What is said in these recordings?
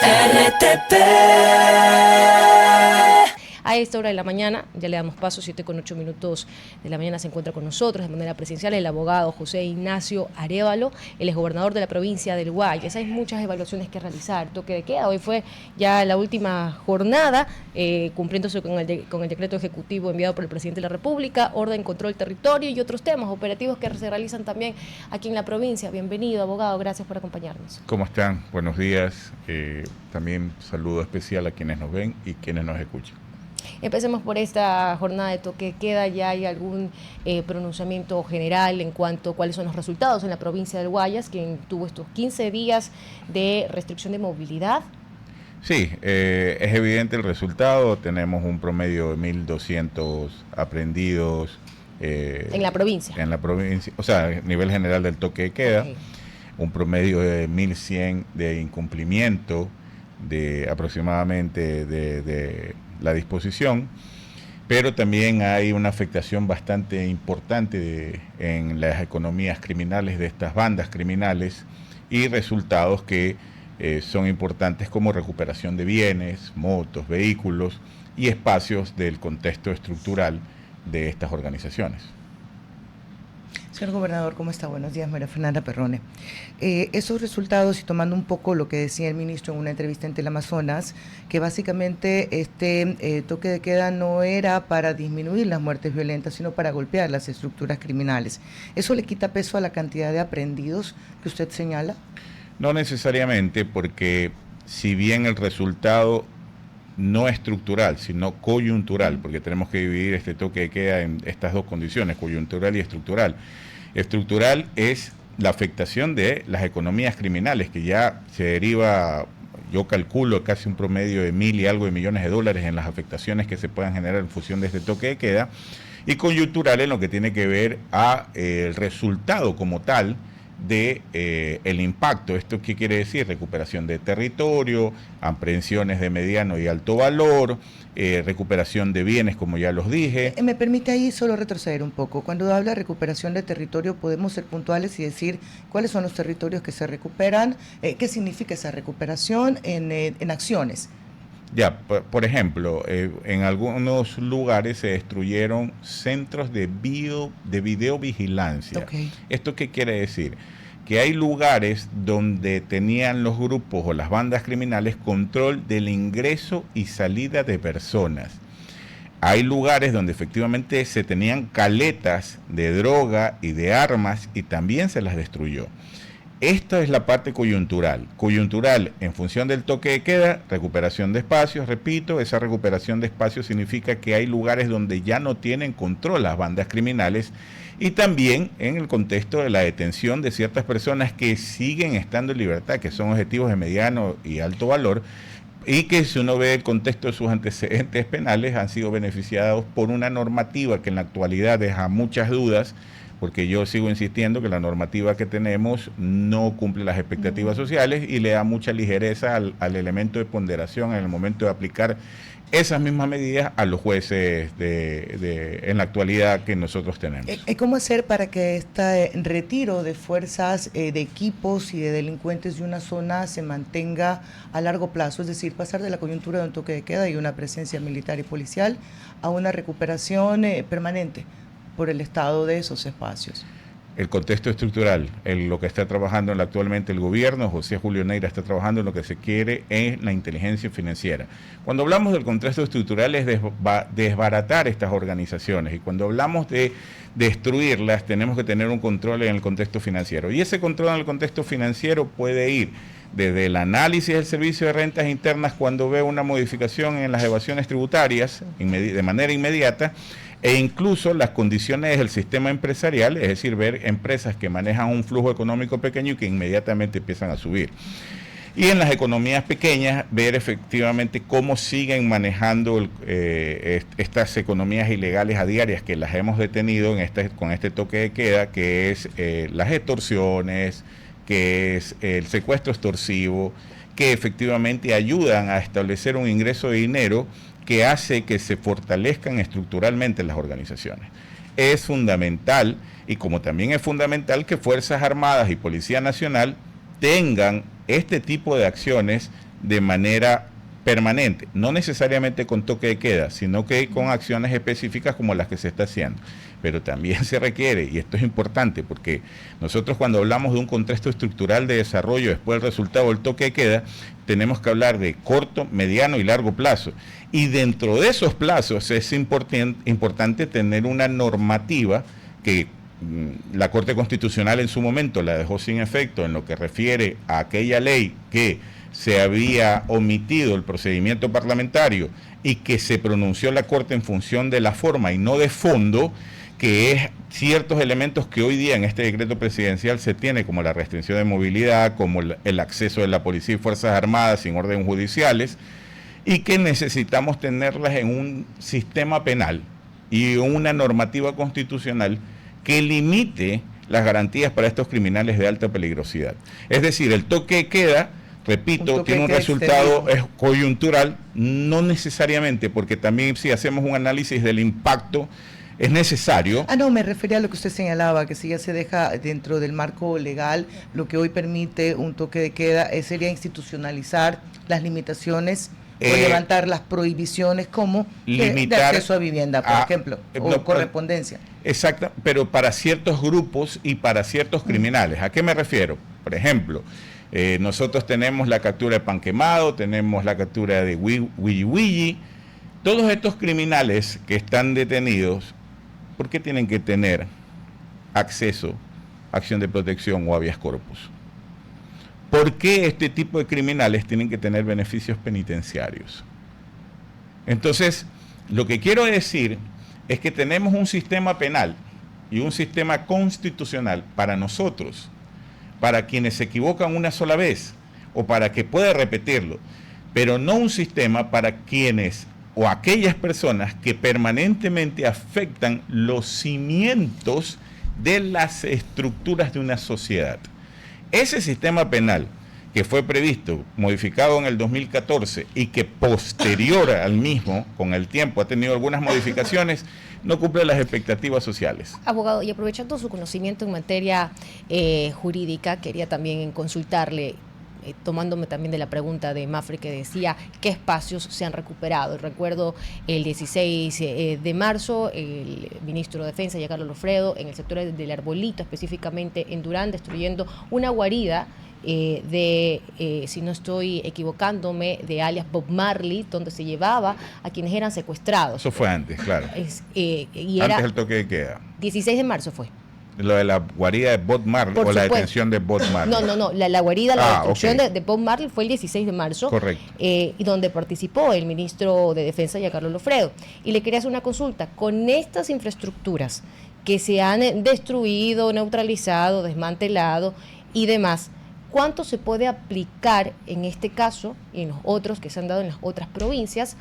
RTP. A esta hora de la mañana, ya le damos paso, 7:08 de la mañana, se encuentra con nosotros de manera presencial el abogado José Ignacio Arévalo, el exgobernador de la provincia del Guayas. Hay muchas evaluaciones que realizar, toque de queda, hoy fue ya la última jornada, cumpliéndose con el decreto ejecutivo enviado por el presidente de la República, orden, control, territorio y otros temas operativos que se realizan también aquí en la provincia. Bienvenido, abogado, gracias por acompañarnos. ¿Cómo están? Buenos días. También saludo especial a quienes nos ven y quienes nos escuchan. Empecemos por esta jornada de toque de queda. ¿Ya hay algún pronunciamiento general en cuanto a cuáles son los resultados en la provincia del Guayas, quien tuvo estos 15 días de restricción de movilidad? Sí, es evidente el resultado. Tenemos un promedio de 1.200 aprendidos. En la provincia. En la provincia, o sea, a nivel general del toque de queda. Okay. Un promedio de 1.100 de incumplimiento de aproximadamente de la disposición, pero también hay una afectación bastante importante en las economías criminales de estas bandas criminales y resultados que son importantes como recuperación de bienes, motos, vehículos y espacios del contexto estructural de estas organizaciones. Señor gobernador, ¿cómo está? Buenos días, María Fernanda Perrone. Esos resultados, y tomando un poco lo que decía el ministro en una entrevista en Teleamazonas, que básicamente este toque de queda no era para disminuir las muertes violentas, sino para golpear las estructuras criminales. ¿Eso le quita peso a la cantidad de aprehendidos que usted señala? No necesariamente, porque si bien el resultado no estructural, sino coyuntural, porque tenemos que dividir este toque de queda en estas dos condiciones, coyuntural y estructural. Estructural es la afectación de las economías criminales, que ya se deriva, yo calculo, casi un promedio de 1.000 y algo de millones de dólares en las afectaciones que se puedan generar en función de este toque de queda, y coyuntural en lo que tiene que ver a el resultado como tal de el impacto. ¿Esto qué quiere decir? Recuperación de territorio, aprehensiones de mediano y alto valor, recuperación de bienes, como ya los dije. Me permite ahí solo retroceder un poco. Cuando habla de recuperación de territorio, podemos ser puntuales y decir cuáles son los territorios que se recuperan, qué significa esa recuperación en acciones. Ya, por ejemplo, en algunos lugares se destruyeron centros de videovigilancia. Okay. ¿Esto qué quiere decir? Que hay lugares donde tenían los grupos o las bandas criminales control del ingreso y salida de personas. Hay lugares donde efectivamente se tenían caletas de droga y de armas y también se las destruyó. Esta es la parte coyuntural. Coyuntural en función del toque de queda, recuperación de espacios, repito, esa recuperación de espacios significa que hay lugares donde ya no tienen control las bandas criminales y también en el contexto de la detención de ciertas personas que siguen estando en libertad, que son objetivos de mediano y alto valor y que si uno ve el contexto de sus antecedentes penales han sido beneficiados por una normativa que en la actualidad deja muchas dudas, porque yo sigo insistiendo que la normativa que tenemos no cumple las expectativas sociales y le da mucha ligereza al elemento de ponderación en el momento de aplicar esas mismas medidas a los jueces en la actualidad que nosotros tenemos. ¿Cómo hacer para que este retiro de fuerzas, de equipos y de delincuentes de una zona se mantenga a largo plazo? Es decir, pasar de la coyuntura de un toque de queda y una presencia militar y policial a una recuperación permanente por el estado de esos espacios. El contexto estructural, lo que está trabajando actualmente el gobierno, José Julio Neira está trabajando en lo que se quiere en la inteligencia financiera. Cuando hablamos del contexto estructural es desbaratar estas organizaciones y cuando hablamos de destruirlas tenemos que tener un control en el contexto financiero y ese control en el contexto financiero puede ir desde el análisis del servicio de rentas internas cuando ve una modificación en las evasiones tributarias de manera inmediata, e incluso las condiciones del sistema empresarial, es decir, ver empresas que manejan un flujo económico pequeño y que inmediatamente empiezan a subir. Y en las economías pequeñas, ver efectivamente cómo siguen manejando estas economías ilegales a diarias que las hemos detenido con este toque de queda, que es las extorsiones, que es el secuestro extorsivo, que efectivamente ayudan a establecer un ingreso de dinero que hace que se fortalezcan estructuralmente las organizaciones. Es fundamental, y como también es fundamental que Fuerzas Armadas y Policía Nacional tengan este tipo de acciones de manera permanente, no necesariamente con toque de queda, sino que con acciones específicas como las que se está haciendo. Pero también se requiere, y esto es importante, porque nosotros cuando hablamos de un contexto estructural de desarrollo después del resultado del toque de queda, tenemos que hablar de corto, mediano y largo plazo. Y dentro de esos plazos es importante tener una normativa que la Corte Constitucional en su momento la dejó sin efecto en lo que refiere a aquella ley que se había omitido el procedimiento parlamentario y que se pronunció la Corte en función de la forma y no de fondo, que es ciertos elementos que hoy día en este decreto presidencial se tiene, como la restricción de movilidad, como el acceso de la policía y Fuerzas Armadas sin orden judiciales, y que necesitamos tenerlas en un sistema penal y una normativa constitucional que limite las garantías para estos criminales de alta peligrosidad. Es decir, el toque de queda, repito, tiene un resultado coyuntural, no necesariamente, porque también si hacemos un análisis del impacto, es necesario. No, me refería a lo que usted señalaba, que si ya se deja dentro del marco legal, lo que hoy permite un toque de queda sería institucionalizar las limitaciones o levantar las prohibiciones como de acceso a vivienda, por ejemplo, o correspondencia. Exacto, pero para ciertos grupos y para ciertos criminales. ¿A qué me refiero? Por ejemplo, nosotros tenemos la captura de pan quemado, tenemos la captura de Willy Willy. Todos estos criminales que están detenidos, ¿por qué tienen que tener acceso a acción de protección o habeas corpus? ¿Por qué este tipo de criminales tienen que tener beneficios penitenciarios? Entonces, lo que quiero decir es que tenemos un sistema penal y un sistema constitucional para nosotros, para quienes se equivocan una sola vez o para que pueda repetirlo, pero no un sistema para quienes o aquellas personas que permanentemente afectan los cimientos de las estructuras de una sociedad. Ese sistema penal que fue previsto, modificado en el 2014 y que posterior al mismo, con el tiempo, ha tenido algunas modificaciones, no cumple las expectativas sociales. Abogado, y aprovechando su conocimiento en materia jurídica, quería también consultarle, tomándome también de la pregunta de Mafre que decía qué espacios se han recuperado. Recuerdo el 16 de marzo, el ministro de Defensa, Giancarlo Lofredo, en el sector del Arbolito, específicamente en Durán, destruyendo una guarida si no estoy equivocándome, de alias Bob Marley, donde se llevaba a quienes eran secuestrados. Eso fue antes, claro. Antes del toque de queda. 16 de marzo fue. Lo de la guarida de Bob Marley o la detención de Bob Marley. No, la guarida, la destrucción de Bob Marley fue el 16 de marzo. Correcto. Y donde participó el ministro de Defensa, Giancarlo Lofredo. Y le quería hacer una consulta. Con estas infraestructuras que se han destruido, neutralizado, desmantelado y demás, ¿cuánto se puede aplicar en este caso y en los otros que se han dado en las otras provincias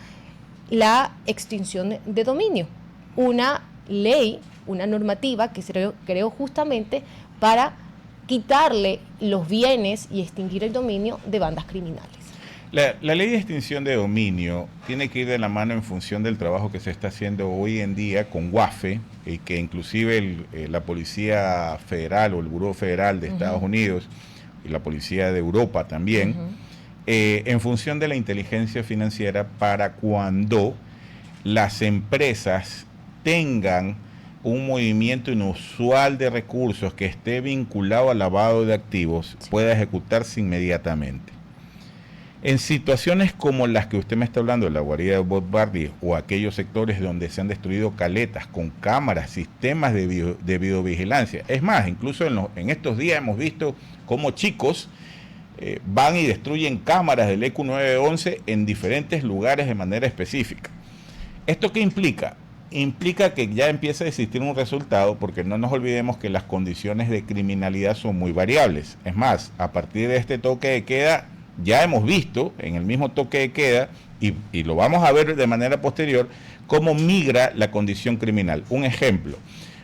la extinción de dominio? Una ley, una normativa que se creó justamente para quitarle los bienes y extinguir el dominio de bandas criminales. La ley de extinción de dominio tiene que ir de la mano en función del trabajo que se está haciendo hoy en día con WAFE, y que inclusive la Policía Federal o el Buró Federal de Estados Unidos y la Policía de Europa también, en función de la inteligencia financiera para cuando las empresas tengan un movimiento inusual de recursos que esté vinculado al lavado de activos, pueda ejecutarse inmediatamente. En situaciones como las que usted me está hablando, de la guarida de Bob Marley o aquellos sectores donde se han destruido caletas con cámaras, sistemas de videovigilancia. Es más, incluso en estos días hemos visto cómo chicos van y destruyen cámaras del ECU 911 en diferentes lugares de manera específica. ¿Esto qué implica? Implica que ya empieza a existir un resultado, porque no nos olvidemos que las condiciones de criminalidad son muy variables. Es más, a partir de este toque de queda, ya hemos visto en el mismo toque de queda, y lo vamos a ver de manera posterior, cómo migra la condición criminal. Un ejemplo,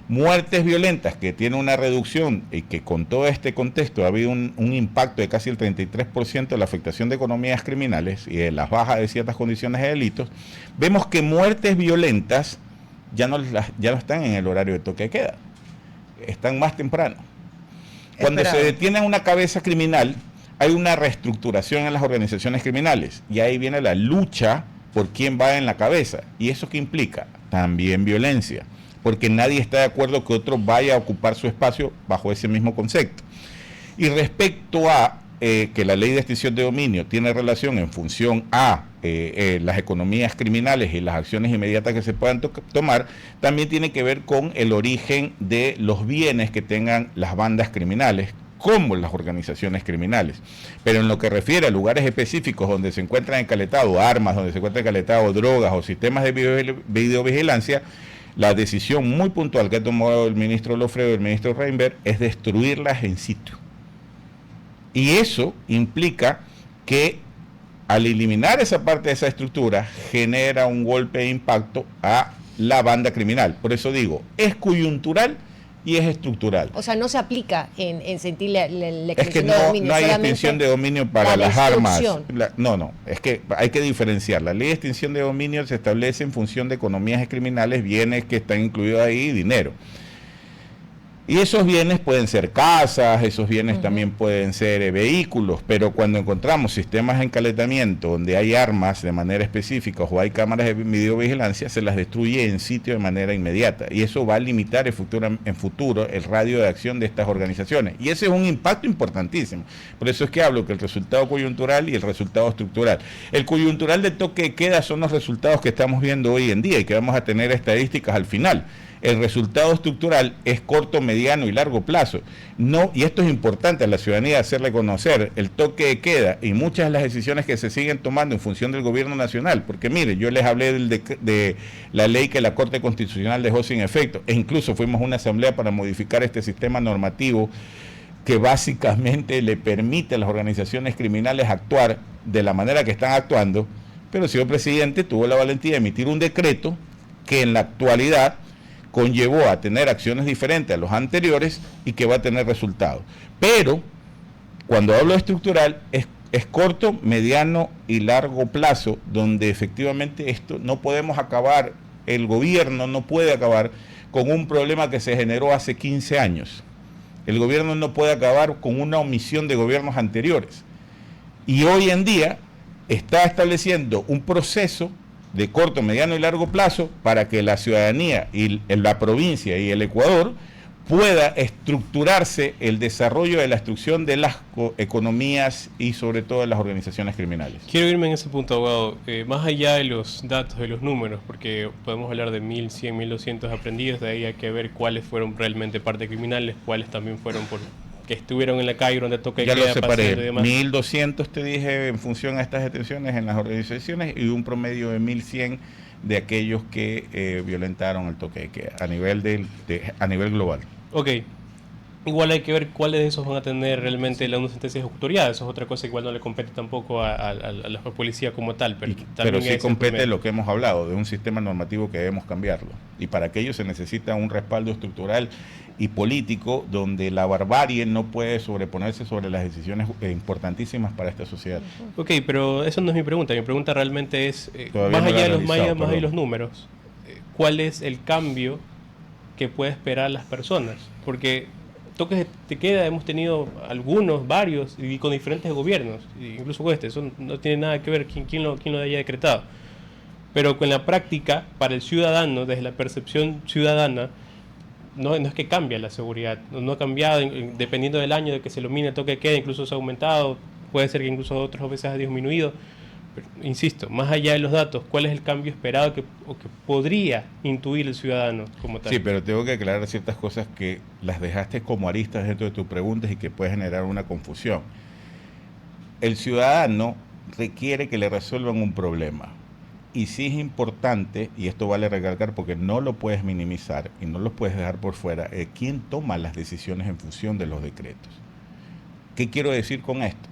muertes violentas, que tiene una reducción y que con todo este contexto ha habido un impacto de casi el 33% de la afectación de economías criminales y de las bajas de ciertas condiciones de delitos. Vemos que muertes violentas ya no están en el horario de toque de queda, están más temprano. Cuando se detiene una cabeza criminal, hay una reestructuración en las organizaciones criminales y ahí viene la lucha por quién va en la cabeza. ¿Y eso qué implica? También violencia, porque nadie está de acuerdo que otro vaya a ocupar su espacio bajo ese mismo concepto. Y respecto a que la ley de extinción de dominio tiene relación en función a las economías criminales y las acciones inmediatas que se puedan tomar, también tiene que ver con el origen de los bienes que tengan las bandas criminales, como las organizaciones criminales. Pero en lo que refiere a lugares específicos donde se encuentran encaletados armas, donde se encuentran encaletados drogas o sistemas de videovigilancia, la decisión muy puntual que ha tomado el ministro Lofredo y el ministro Reinberg es destruirlas en sitio. Y eso implica que al eliminar esa parte de esa estructura genera un golpe de impacto a la banda criminal. Por eso digo, es coyuntural y es estructural. O sea, no se aplica en sentir la es que no hay extinción de dominio para las armas. No, es que hay que diferenciar. La ley de extinción de dominio se establece en función de economías criminales, bienes que están incluidos ahí y dinero. Y esos bienes pueden ser casas, esos bienes también pueden ser vehículos, pero cuando encontramos sistemas de encalentamiento donde hay armas de manera específica o hay cámaras de videovigilancia, se las destruye en sitio de manera inmediata. Y eso va a limitar en futuro el radio de acción de estas organizaciones. Y ese es un impacto importantísimo. Por eso es que hablo que el resultado coyuntural y el resultado estructural. El coyuntural de toque de queda son los resultados que estamos viendo hoy en día y que vamos a tener estadísticas al final. El resultado estructural es corto, mediano y largo plazo. No, y esto es importante a la ciudadanía hacerle conocer el toque de queda y muchas de las decisiones que se siguen tomando en función del gobierno nacional. Porque mire, yo les hablé de la ley que la Corte Constitucional dejó sin efecto, e incluso fuimos a una asamblea para modificar este sistema normativo que básicamente le permite a las organizaciones criminales actuar de la manera que están actuando, pero el señor presidente tuvo la valentía de emitir un decreto que en la actualidad conllevó a tener acciones diferentes a los anteriores y que va a tener resultados. Pero, cuando hablo de estructural, es corto, mediano y largo plazo, donde efectivamente esto no podemos acabar, el gobierno no puede acabar con un problema que se generó hace 15 años. El gobierno no puede acabar con una omisión de gobiernos anteriores. Y hoy en día está estableciendo un proceso de corto, mediano y largo plazo para que la ciudadanía y la provincia y el Ecuador pueda estructurarse el desarrollo de la instrucción de las economías y sobre todo de las organizaciones criminales. Quiero irme en ese punto, abogado, más allá de los datos, de los números, porque podemos hablar de 1.100, 1.200 aprendidos, de ahí hay que ver cuáles fueron realmente parte criminales, cuáles también fueron por que estuvieron en la calle donde toca y ya queda, lo separé, 1.200 te dije en función a estas detenciones en las organizaciones y un promedio de 1.100 de aquellos que violentaron el toque de queda a nivel global. Ok, igual hay que ver cuáles de esos van a tener realmente una sentencia ejecutoriada. Eso es otra cosa, igual no le compete tampoco a la policía como tal. Pero sí compete lo que hemos hablado, de un sistema normativo que debemos cambiarlo. Y para aquello se necesita un respaldo estructural y político donde la barbarie no puede sobreponerse sobre las decisiones importantísimas para esta sociedad. Ok, pero eso no es mi pregunta. Mi pregunta realmente es, más allá de los mayas, más allá de los números, ¿cuál es el cambio que puede esperar las personas? Porque toques de queda hemos tenido algunos, varios, y con diferentes gobiernos, incluso con este, eso no tiene nada que ver quién lo haya decretado. Pero con la práctica, para el ciudadano, desde la percepción ciudadana, no es que cambia la seguridad, no ha cambiado dependiendo del año de que se ilumine el toque de queda, incluso se ha aumentado, puede ser que incluso otras veces ha disminuido. Pero, insisto, más allá de los datos, ¿cuál es el cambio esperado que podría intuir el ciudadano como tal? Sí, pero tengo que aclarar ciertas cosas que las dejaste como aristas dentro de tus preguntas y que puede generar una confusión. El ciudadano requiere que le resuelvan un problema. Y sí es importante, y esto vale recalcar porque no lo puedes minimizar y no lo puedes dejar por fuera, quién toma las decisiones en función de los decretos. ¿Qué quiero decir con esto?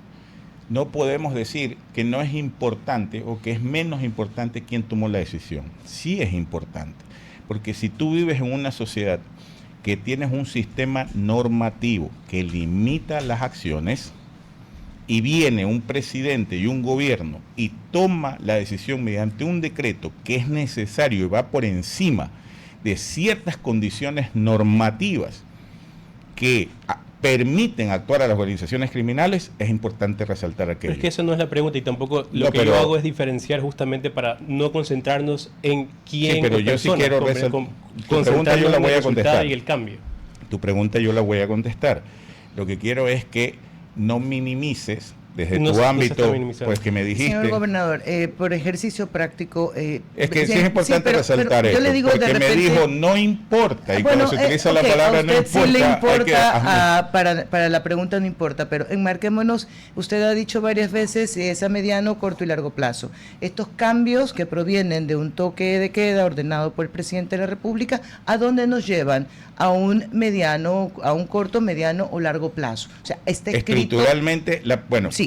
No podemos decir que no es importante o que es menos importante quién tomó la decisión. Sí es importante, porque si tú vives en una sociedad que tienes un sistema normativo que limita las acciones, y viene un presidente y un gobierno y toma la decisión mediante un decreto que es necesario y va por encima de ciertas condiciones normativas que permiten actuar a las organizaciones criminales, es importante resaltar aquello. Pero es que eso no es la pregunta y tampoco lo que yo hago es diferenciar justamente para no concentrarnos en quién. Sí, pero yo sí quiero tu pregunta yo la voy a contestar. Y el cambio. Tu pregunta yo la voy a contestar. Lo que quiero es que no minimices desde tu ámbito, pues que me dijiste. Señor gobernador, por ejercicio práctico... es que sí es importante resaltar esto, porque repente, me dijo no importa, y bueno, cuando se utiliza la palabra no importa... Sí le importa para la pregunta no importa, pero enmarquémonos, usted ha dicho varias veces, es a mediano, corto y largo plazo. Estos cambios que provienen de un toque de queda ordenado por el presidente de la República, ¿a dónde nos llevan? A un mediano, a un corto, mediano o largo plazo. O sea, está escrito... Estructuralmente, bueno, sí.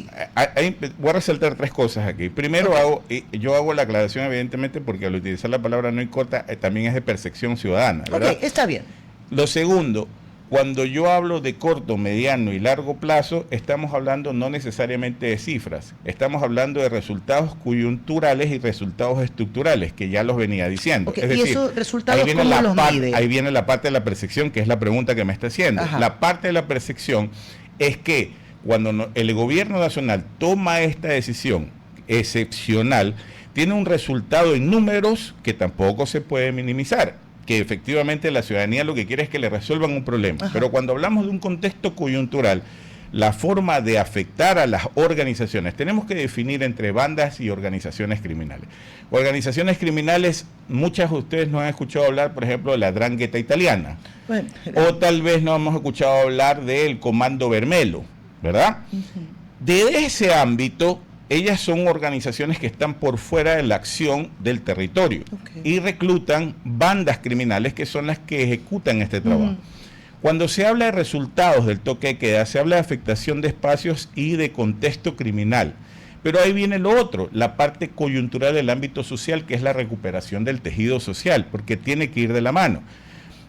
Voy a resaltar tres cosas aquí. Primero, yo hago la aclaración evidentemente porque al utilizar la palabra no importa, también es de percepción ciudadana, ¿verdad? Ok, está bien. Lo segundo, cuando yo hablo de corto, mediano y largo plazo, estamos hablando no necesariamente de cifras, estamos hablando de resultados coyunturales y resultados estructurales, que ya los venía diciendo. Okay, es decir, ¿y esos resultados cómo los mide? Ahí viene la parte de la percepción, que es la pregunta que me está haciendo. Ajá. La parte de la percepción es que cuando el gobierno nacional toma esta decisión excepcional, tiene un resultado en números que tampoco se puede minimizar, que efectivamente la ciudadanía lo que quiere es que le resuelvan un problema. Ajá. Pero cuando hablamos de un contexto coyuntural, la forma de afectar a las organizaciones, tenemos que definir entre bandas y organizaciones criminales. Organizaciones criminales, muchas de ustedes no han escuchado hablar, por ejemplo, de la 'Ndrangheta italiana, bueno, o tal vez no hemos escuchado hablar del Comando Vermelho, ¿verdad? De ese ámbito, ellas son organizaciones que están por fuera de la acción del territorio y reclutan bandas criminales que son las que ejecutan este trabajo. Cuando se habla de resultados del toque de queda, se habla de afectación de espacios y de contexto criminal. Pero ahí viene lo otro, la parte coyuntural del ámbito social, que es la recuperación del tejido social, porque tiene que ir de la mano.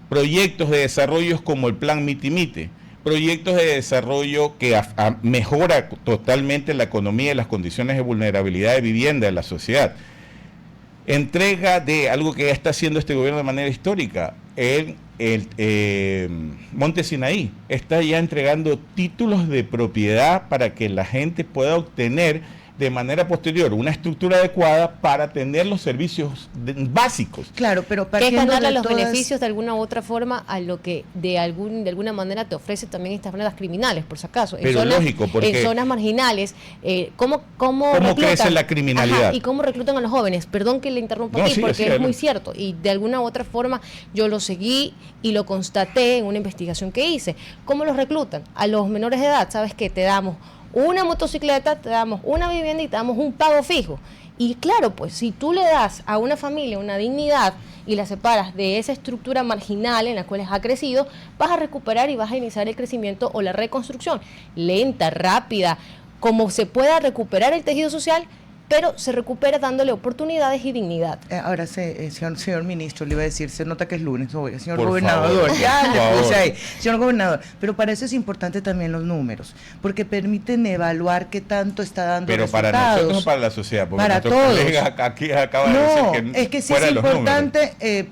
Proyectos de desarrollo como el Plan Mitimite, proyectos de desarrollo que mejora totalmente la economía y las condiciones de vulnerabilidad de vivienda de la sociedad. Entrega de algo que ya está haciendo este gobierno de manera histórica, el Monte Sinaí está ya entregando títulos de propiedad para que la gente pueda obtener de manera posterior una estructura adecuada para tener los servicios básicos. Claro, pero que es ganarle los beneficios de alguna u otra forma a lo que de alguna manera te ofrece también estas bandas criminales, por si acaso. Pero lógico, porque en zonas marginales, ¿cómo crece la criminalidad? Ajá, y cómo reclutan a los jóvenes. Perdón que le interrumpa aquí, porque es muy cierto. Y de alguna u otra forma yo lo seguí y lo constaté en una investigación que hice. ¿Cómo los reclutan? A los menores de edad, ¿sabes qué? Te damos una motocicleta, te damos una vivienda y te damos un pago fijo. Y claro, pues si tú le das a una familia una dignidad y la separas de esa estructura marginal en la cual ha crecido, vas a recuperar y vas a iniciar el crecimiento o la reconstrucción. Lenta, rápida, como se pueda recuperar el tejido social, pero se recupera dándole oportunidades y dignidad. Ahora, señor ministro, le iba a decir, se nota que es lunes, oiga, señor por gobernador, favor, ya le puse ahí, señor gobernador, pero para eso es importante también los números, porque permiten evaluar qué tanto está dando pero resultados. Para nosotros o para la sociedad, porque para todos. Aquí acaba de decir que es que sí es importante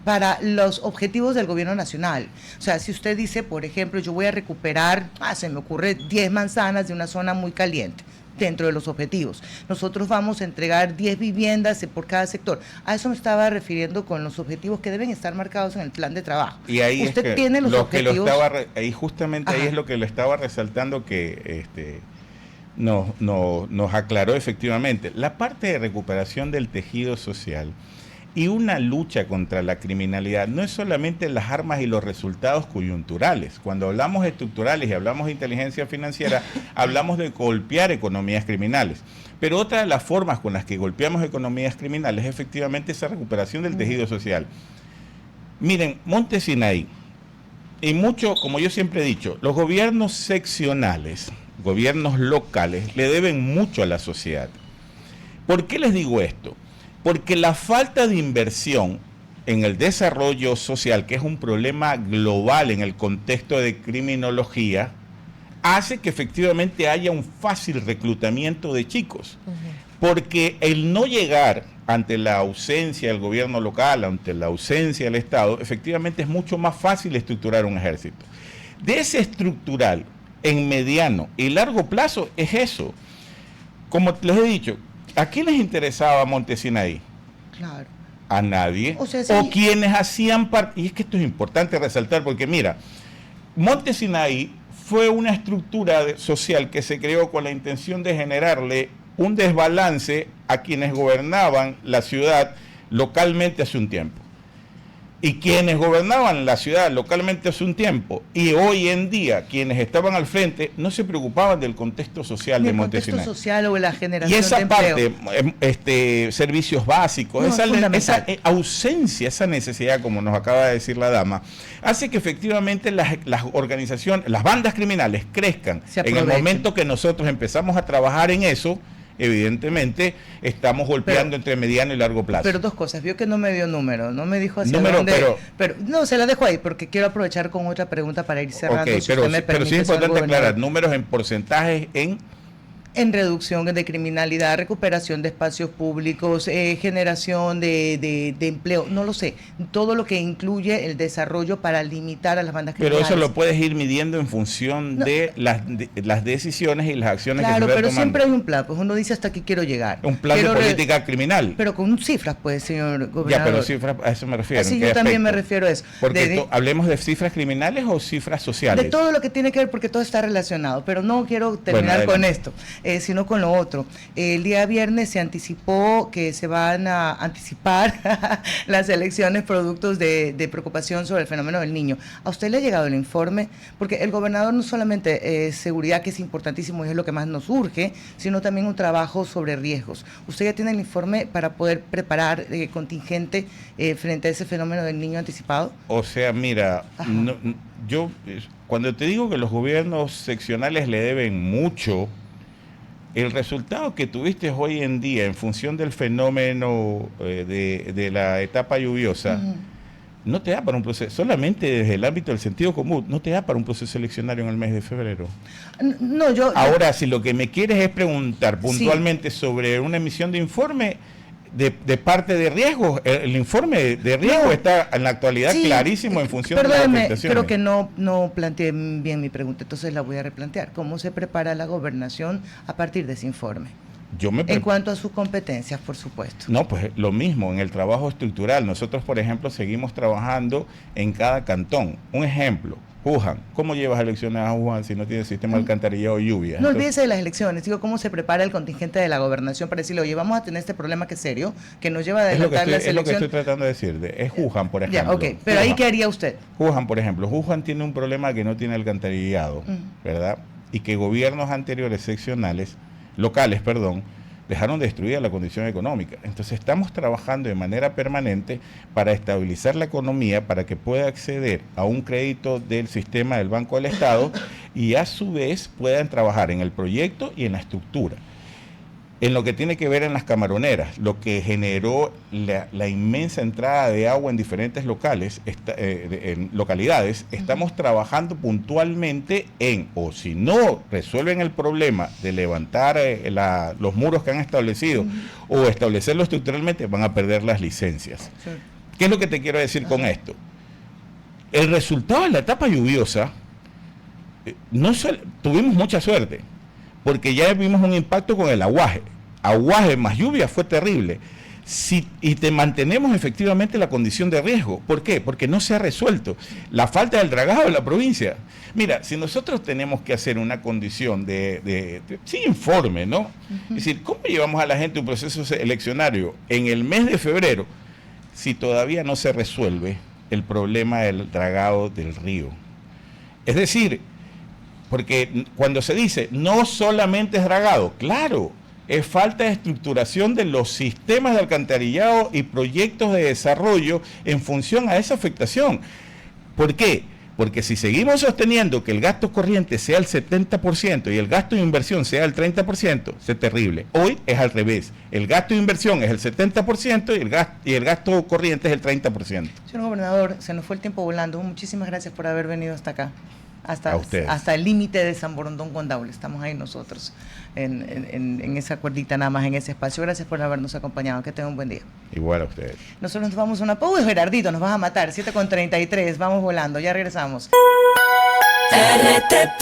para los objetivos del gobierno nacional. O sea, si usted dice, por ejemplo, yo voy a recuperar, se me ocurre 10 manzanas de una zona muy caliente, dentro de los objetivos. Nosotros vamos a entregar 10 viviendas por cada sector. A eso me estaba refiriendo con los objetivos que deben estar marcados en el plan de trabajo. Y ahí usted es que tiene los objetivos. Ahí justamente ahí es lo que lo estaba resaltando que nos aclaró efectivamente. La parte de recuperación del tejido social y una lucha contra la criminalidad no es solamente las armas y los resultados coyunturales. Cuando hablamos estructurales y hablamos de inteligencia financiera, hablamos de golpear economías criminales. Pero otra de las formas con las que golpeamos economías criminales es efectivamente esa recuperación del tejido social. Miren, Monte Sinaí, y mucho, como yo siempre he dicho, los gobiernos seccionales, gobiernos locales, le deben mucho a la sociedad. ¿Por qué les digo esto? Porque la falta de inversión en el desarrollo social, que es un problema global en el contexto de criminología, hace que efectivamente haya un fácil reclutamiento de chicos. Porque el no llegar ante la ausencia del gobierno local, ante la ausencia del Estado, efectivamente es mucho más fácil estructurar un ejército. de ese estructural en mediano y largo plazo es eso. Como les he dicho, ¿a quién les interesaba Montesinaí? Claro. A nadie. O sea, sí. O quienes hacían parte, y es que esto es importante resaltar porque mira, Montesinaí fue una estructura social que se creó con la intención de generarle un desbalance a quienes gobernaban la ciudad localmente hace un tiempo. Y quienes gobernaban la ciudad localmente hace un tiempo y hoy en día quienes estaban al frente no se preocupaban del contexto social de Montesinaí. El contexto social o la generación y esa de empleo. parte, servicios básicos, No, esa ausencia, esa necesidad, como nos acaba de decir la dama, hace que efectivamente las organizaciones, las bandas criminales crezcan. En el momento que nosotros empezamos a trabajar en eso, evidentemente estamos golpeando entre mediano y largo plazo. Pero dos cosas, vio que no me dio número, no me dijo hacia número, dónde, pero no, se la dejo ahí porque quiero aprovechar con otra pregunta para ir cerrando. Okay, si pero sí es importante aclarar, números en porcentajes en reducción de criminalidad, recuperación de espacios públicos, generación de empleo, no lo sé, todo lo que incluye el desarrollo para limitar a las bandas criminales. Pero eso lo puedes ir midiendo en función de las decisiones y las acciones que se van tomando. Claro, pero siempre hay un plan, pues uno dice hasta aquí quiero llegar. Un plan de política criminal. Pero con cifras, pues, señor gobernador. Ya, pero cifras, a eso me refiero. Sí, yo también me refiero a eso. Porque hablemos de cifras criminales o cifras sociales. De todo lo que tiene que ver, porque todo está relacionado, pero no quiero terminar con esto, sino con lo otro. El día viernes se anticipó que se van a anticipar las elecciones productos de preocupación sobre el fenómeno del niño. ¿A usted le ha llegado el informe? Porque el gobernador no solamente seguridad, que es importantísimo y es lo que más nos urge, sino también un trabajo sobre riesgos. ¿Usted ya tiene el informe para poder preparar contingente frente a ese fenómeno del niño anticipado? O sea, mira, yo cuando te digo que los gobiernos seccionales le deben mucho, el resultado que tuviste hoy en día en función del fenómeno de la etapa lluviosa, no te da para un proceso, solamente desde el ámbito del sentido común, no te da para un proceso eleccionario en el mes de febrero. No, Ahora, si lo que me quieres es preguntar puntualmente sobre una emisión de informe, de parte de riesgos, el informe de riesgo está en la actualidad clarísimo en función de las afectaciones. Creo que no planteé bien mi pregunta, entonces la voy a replantear. ¿Cómo se prepara la gobernación a partir de ese informe? En cuanto a sus competencias, por supuesto. No, pues lo mismo, en el trabajo estructural. Nosotros, por ejemplo, seguimos trabajando en cada cantón. Un ejemplo, Juján. ¿Cómo llevas elecciones a Juján si no tienes sistema de alcantarillado o lluvia? No olvídese de las elecciones. Digo, ¿cómo se prepara el contingente de la gobernación para decirle, oye, vamos a tener este problema que es serio, que nos lleva a adelantar las elecciones? Es lo que estoy tratando de decir. Es Juján, por ejemplo. Ya, ok. Pero ahí, ¿qué haría usted? Juján, por ejemplo. Juján tiene un problema que no tiene alcantarillado, ¿verdad? Y que gobiernos anteriores locales, dejaron destruida la condición económica. Entonces estamos trabajando de manera permanente para estabilizar la economía, para que pueda acceder a un crédito del sistema del Banco del Estado y a su vez puedan trabajar en el proyecto y en la estructura. En lo que tiene que ver en las camaroneras, lo que generó la inmensa entrada de agua en diferentes localidades, estamos trabajando puntualmente o si no resuelven el problema de levantar los muros que han establecido o establecerlo estructuralmente, van a perder las licencias. Sí. ¿Qué es lo que te quiero decir con esto? El resultado de la etapa lluviosa, tuvimos mucha suerte, porque ya vimos un impacto con el aguaje más lluvia fue terrible. Y te mantenemos efectivamente la condición de riesgo. ¿Por qué? Porque no se ha resuelto la falta del dragado de la provincia. Mira, si nosotros tenemos que hacer una condición sin informe, ¿no? Es decir, ¿cómo llevamos a la gente un proceso eleccionario en el mes de febrero si todavía no se resuelve el problema del dragado del río? Es decir, porque cuando se dice no solamente es dragado, claro, es falta de estructuración de los sistemas de alcantarillado y proyectos de desarrollo en función a esa afectación. ¿Por qué? Porque si seguimos sosteniendo que el gasto corriente sea el 70% y el gasto de inversión sea el 30%, es terrible. Hoy es al revés. El gasto de inversión es el 70% y el gasto corriente es el 30%. Señor gobernador, se nos fue el tiempo volando. Muchísimas gracias por haber venido hasta acá. Hasta el límite de San Borondón con Daule. Estamos ahí nosotros en esa cuerdita, nada más en ese espacio. Gracias por habernos acompañado. Que tengan un buen día. Igual a ustedes. Nosotros nos vamos a una pausa. Gerardito, nos vas a matar. 7:33. Vamos volando. Ya regresamos. RTP.